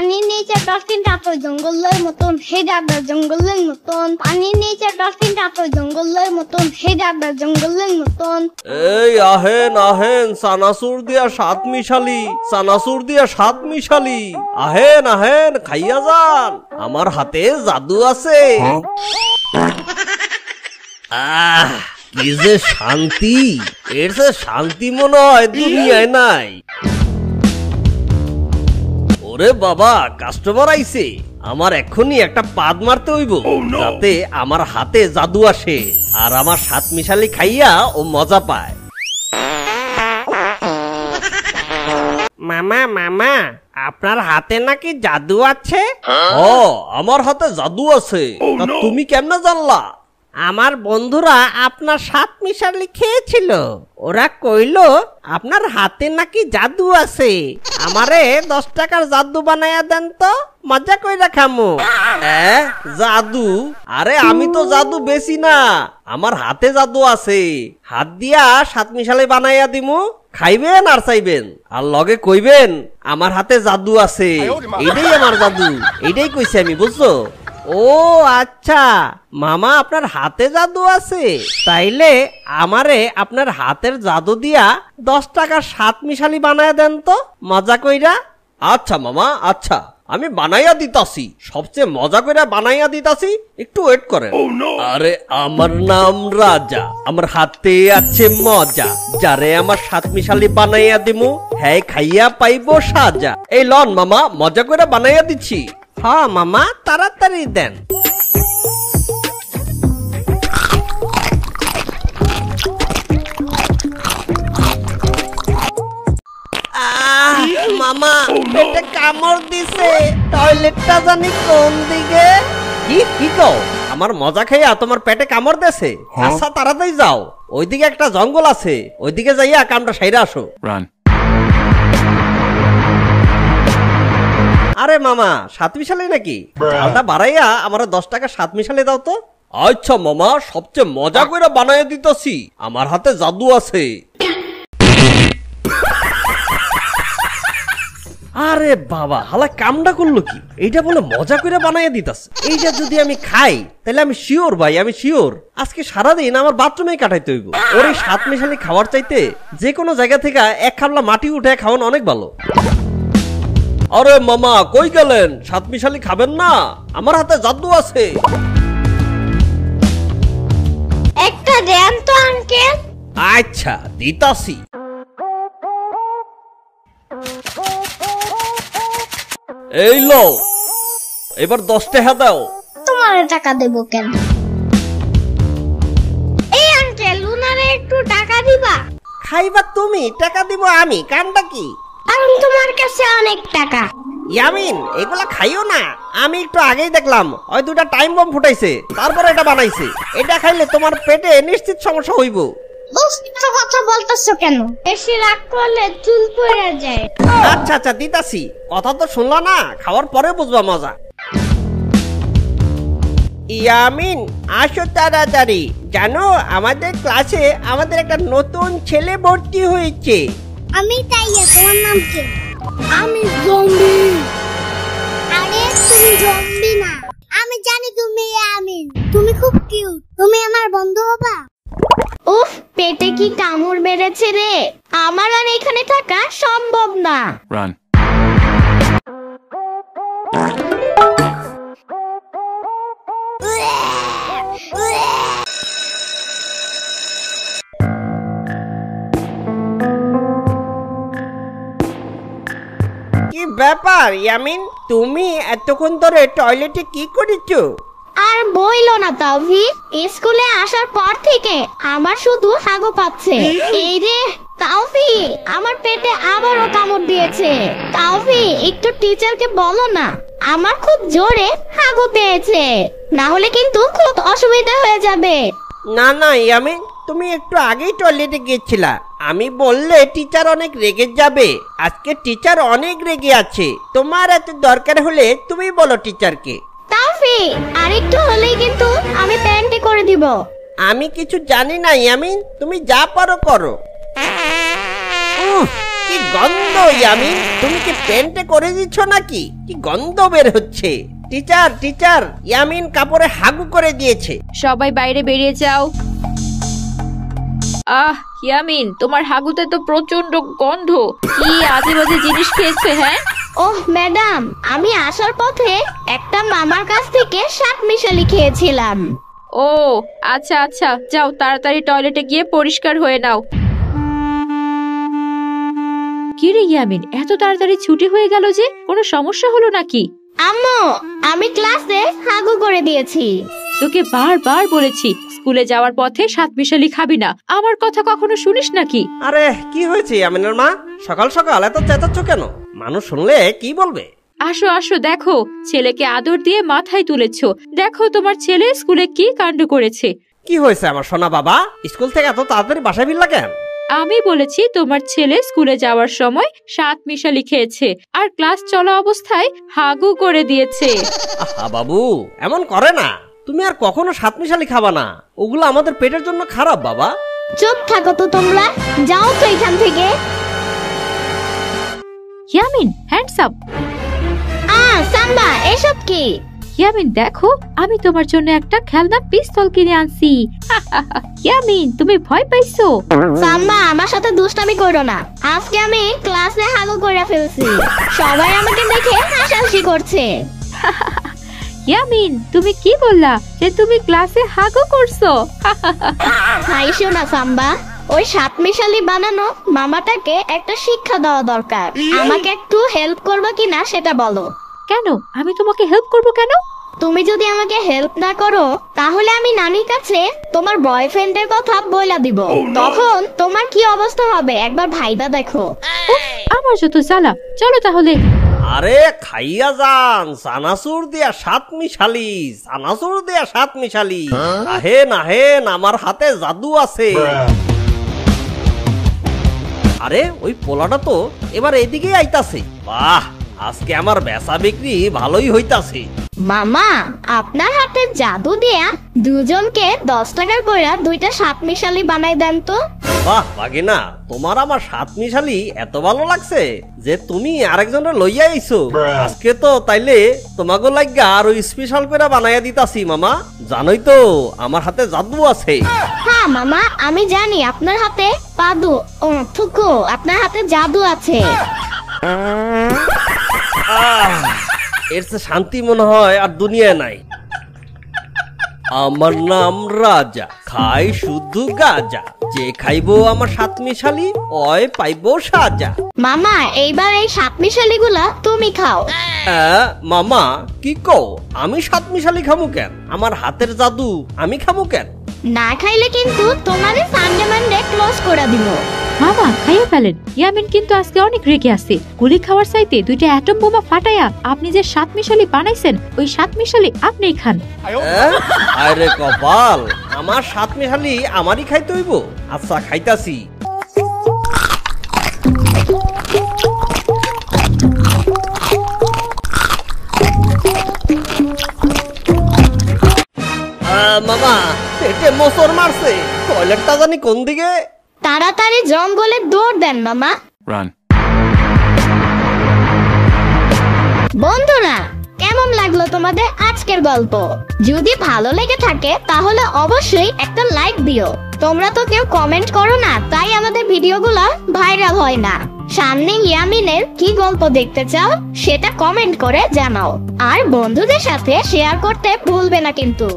পানির নিচে ডলফিনটা তো জঙ্গলের মতন, হে দাদা জঙ্গলের মতন। পানির নিচে ডলফিনটা তো জঙ্গলের মতন, হে দাদা জঙ্গলের মতন। এই আহেন আহেন, চানাচুর দিয়া সাত মিশালি, চানাচুর দিয়া সাত মিশালি, আহেন আহেন খাইয়া যান, আমার হাতে জাদু আছে। আহ কি যে শান্তি, এর যে শান্তি মনে হয় দুনিয়ায় নাই। ওরে বাবা, কাস্টমার আইছে, আমার এখনই একটা পাদ মারতে হইব যাতে আমার হাতে জাদু আসে আর আমার সাত মিশালি খাইয়া ও মজা পায়। মামা মামা, আপনার হাতে নাকি জাদু আছে? ও, আমার হাতে জাদু আছে। তা তুমি কেমনে জানলা? আমার বন্ধুরা আপনার সাত মিশালি খেয়েছিল, ওরা কইলো আপনার হাতে নাকি জাদু আছে। আমারে 10 টাকার জাদু বানায়া দেন তো, মজা কইরা খামু। জাদু? আরে আমি তো জাদু বেশি না, আমার হাতে জাদু আছে। হাত দিয়া সাত মিশালি বানাইয়া দিমু, খাইবেন আর চাইবেন আর লগে কইবেন আমার হাতে জাদু আছে। এইটাই আমার জাদু, এইটাই কইছি আমি, বুঝছো? ও আচ্ছা, মামা আপনার হাতে জাদু আছে, তাইলে আমারে আপনার হাতের জাদু দিয়া 10 টাকার সাত মিশালি বানায়া দেন তো, মজা কইরা। আচ্ছা মামা, আচ্ছা আমি বানাইয়া দিতাছি, সবচেয়ে মজা করে বানাইয়া দিতাছি, একটু ওয়েট করেন। আরে আমার নাম রাজা, আমার হাতে আছে মজা, যারে আমার সাত মিশালি বানাইয়া দিমু হ্যাঁ খাইয়া পাইবো সাজা। এই লন মামা, মজা করে বানাইয়া দিচ্ছি। হ্যাঁ মামা, তাড়াতাড়ি দেন। মামা পেটে কামড় দিছে, টয়লেটটা জানি কোন দিকে। কি কও? আমার মজা খাইয়া তোমার পেটে কামড় দেছে? আচ্ছা তাড়াতাড়ি যাও, ওইদিকে একটা জঙ্গল আছে, ওইদিকে যাইয়া কামটা সাইরা আসো। আরে মামা, সাত মিশালি নাকি? আলটা বাড়াইয়া আমার 10 টাকা সাত মিশালি দাও তো। আচ্ছা মামা, সবচেয়ে মজা করে বানাইয়া দিতেছি, আমার হাতে জাদু আছে। আরে বাবা, হালা কামটা করলো কি? এইটা বলে মজা করে বানাইয়া দিতাছে। এইটা যদি আমি খাই তাহলে আমি শিওর ভাই, আমি শিওর আজকে সারাদিন আমার বাথরুমে কাটাইতে হইব। ওর এই সাত মিশালি খাওয়ার চাইতে যে কোনো জায়গা থেকে এক খাবলা মাটি উঠে খাওয়ানো অনেক ভালো। আরে মামা কই গেলেন? সাত মিশালি খাবেন না? আমার হাতে জাদু আছে। একটা দেন তো আঙ্কেল। আচ্ছা দিতাছি। এই লো, এবার 10 টাকা দাও। তোমার টাকা দেব কেন? এই আঙ্কেল, উনারে একটু টাকা দিবা? খাইবা তুমি, টাকা দিব আমি, কামটা কি? কারণ তোমার কাছে অনেক টাকা। ইয়ামিন, এগুলা খাইও না। আমি একটু আগেই দেখলাম ওই দুটা টাইম বম ফুটাইছে, তারপর এটা বানাইছে। এটা খাইলে তোমার পেটে নিশ্চিত সমস্যা হইব। বুঝতে কথা বলতেছো কেন? বেশি রাগ করলে চুল পড়ে যায়। আচ্ছা আচ্ছা দিতাছি, কথা তো শুনলা না, খাওয়ার পরে বুঝবা মজা। ইয়ামিন, আসো তাড়াতাড়ি। জানো আমাদের ক্লাসে আমাদের একটা নতুন ছেলে ভর্তি হয়েছে। আমি তাইয়া, তোমার নাম কি? আমি জম্বি। আরে তুমি জম্বি না, আমি জানি তুমি ইয়ামিন। তুমি খুব কিউট, তুমি আমার বন্ধু হবা? উফ, পেটে কি কামড় বেড়েছে রে, আমার আর এখানে থাকা সম্ভব না। রান। কি ব্যাপার ইয়ামিন, তুমি এতক্ষণ ধরে টয়লেটে কি করেছো? আর বইলো না তাওফিক, স্কুলে আসার পর থেকে আমার শুধু হাগু পাচ্ছে। এই রে তাওফিক, আমার পেটে আবারও কামড় দিয়েছে। তাওফিক, একটু টিচারকে বলো না, আমার খুব জোরে হাগু পেয়েছে, না হলে কিন্তু খুব অসুবিধা হয়ে যাবে। না না ইয়ামিন, তুমি একটু আগেই টয়লেটে গিয়েছিলা, আমি বললে টিচার অনেক রেগে যাবে। আজকে টিচার অনেক রেগে আছে, তোমার এত দরকার হলে তুমি বলো টিচারকে। তাওফিক, আরেকটু হলেই কিন্তু আমি প্যান্টে করে দিব। আমি কিছু জানি না ইয়ামিন, তুমি যা পারো করো। কি গন্ধ ইয়ামিন, তুমি কি পেন্টে করে দিচ্ছ নাকি? কি গন্ধ বের হচ্ছে। টিচার টিচার, ইয়ামিন কাপড়ে হাগু করে দিয়েছে। সবাই বাইরে বেরিয়ে যাও। ইয়ামিন, তোমার হাগুতে তো প্রচন্ড গন্ধ। কি আজে বাজে জিনিস খেয়েছে? হ্যাঁ, ওহ ম্যাডাম, আমি আসার পথে একটা মামার কাছ থেকে শাকমিশালি খেয়েছিলাম। ও আচ্ছা আচ্ছা, যাও তাড়াতাড়ি টয়লেটে গিয়ে পরিষ্কার হয়ে নাও। কিরে ইয়ামিন, এত তাড়াতাড়ি ছুটি হয়ে গেল যে? কোনো সমস্যা হলো নাকি? আম্মু, আমি ক্লাসে হাগু করে দিয়েছি। তোকে বারবার বলেছি স্কুলে যাওয়ার পথে সাতমিশালি খাবি না, আমার কথা কখনো শুনিস নাকি? আরে কি হয়েছে ইয়ামিনের মা? সকাল সকাল এত চেঁচাচ্ছ কেন? মানুষ শুনলে কি বলবে? আসো আসো, দেখো ছেলেকে আদর দিয়ে মাথায় তুলেছো। দেখো তোমার ছেলে স্কুলে কি কাণ্ড করেছে। কি হয়েছে আমার সোনা বাবা? স্কুল থেকে এত তাড়াতাড়ি বাসায় ফিরলা কেন? আমি বলেছি তোমার ছেলে স্কুলে যাওয়ার সময় সাতমিশালি খেয়েছে আর ক্লাস চলা অবস্থায় হাগু করে দিয়েছে। আহা বাবু, এমন করে না। তুমি আর কখনো সাতমিশালি খাবা না, ওগুলো আমাদের পেটের জন্য খারাপ বাবা। চুপ থাকো তো তোমরা, যাও তো এখান থেকে। Yamin, hands up. সাম্বা, এসব কি? ইয়ামিন দেখো, আমি তোমার জন্য একটা খেলনা পিস্তল কিনে আনছি। ইয়ামিন, তুমি ভয় পাইছো? সাম্বা, আমার সাথে দুষ্টামি করো না। আজকে আমি ক্লাসে হাগু করে ফেলছি, সবাই আমাকে দেখে হাসাহাসি করছে। ইয়ামিন, তুমি কি বললা যে তুমি ক্লাসে হাগু করছো? হাইসো না সাম্বা, ওই সাতমিশালি বানানো মামাটাকে একটা শিক্ষা দেওয়া দরকার। আমাকে একটু হেল্প করবে কিনা সেটা বলো। কেন? আমি তোমাকে হেল্প করব কেন? তুমি যদি আমাকে হেল্প না করো তাহলে আমি নানির কাছে তোমার বয়ফ্রেন্ডের কথা বইলা দিব। তখন তোমার কি অবস্থা হবে একবার ভাইবা দেখো। আমার যত জ্বালা, চলো তাহলে। আরে খাইয়া যান, চানাচুর দিয়া সাতমিশালি, চানাচুর দিয়া সাতমিশালি। আহেন আহেন, আমার হাতে জাদু আছে। আরে ওই পোলাটা তো এবার এদিকে আইতাছে। বাহ, আজকে আমার বেচা বিক্রি ভালোই হইতাছে। মামা, আপনার হাতে জাদু দিয়া দুজনকে 10 টাকার কইরা দুইটা সাতমিশালি বানাই দেন তো। বাহ বাগিনা, তোমার আমার সাতমিশালি এত ভালো লাগছে যে তুমি আরেকজনের লইয়া আইছো। আজকে তো তাইলে তোমাকে লাগা আরো স্পেশাল করে বানাইয়া দিতাছি মামা। জানোই তো আমার হাতে জাদু আছে। হ্যাঁ মামা, আমি জানি আপনার হাতে পাদু থুকু, আপনার হাতে জাদু আছে। এর চেয়ে শান্তি মনে হয় আর দুনিয়া নাই। আমার নাম রাজা, খাই শুধু গাজা, যে খাইবো আমার সাতমিশালি ওই পাইবো সাজা। মামা, এইবার এই সাতমিশালি গুলা তুমি খাও। মামা কি কও? আমি সাতমিশালি খামু কেন? আমার হাতের জাদু আমি খামু কেন? না খাইলে কিন্তু তোমারে সানডে মানডে ক্লোজ করে দিব। মামা, খাইয়ে ফেলেন। ইয়ামিন কিন্তু আজকে অনেক রেগে আছে। গুলি খাওয়ার চাইতে দুইটা অ্যাটম বোমা ফাটায়া আপনি যে সাতমিশালি বানাইছেন, ওই সাতমিশালি আপনিই খান। আরে কপাল, আমার সাতমিশালি আমারই খাইতে হইব। আচ্ছা খাইতাছি। মামা, পেটে মোচড় মারছে। টয়লেটটা জানি কোন দিকে? তাড়াতাড়ি জঙ্গলে দৌড় দেন মামা। বন্ধুরা, কেমন লাগলো তোমাদের আজকের গল্প? যদি ভালো লেগে থাকে তাহলে অবশ্যই একটা লাইক দিও। তোমরা তো কেউ কমেন্ট করো না, তাই আমাদের ভিডিওগুলো ভাইরাল হয় না। সামনে ইয়ামিনের কি গল্প দেখতে চাও সেটা কমেন্ট করে জানাও, আর বন্ধুদের সাথে শেয়ার করতে ভুলবে না কিন্তু।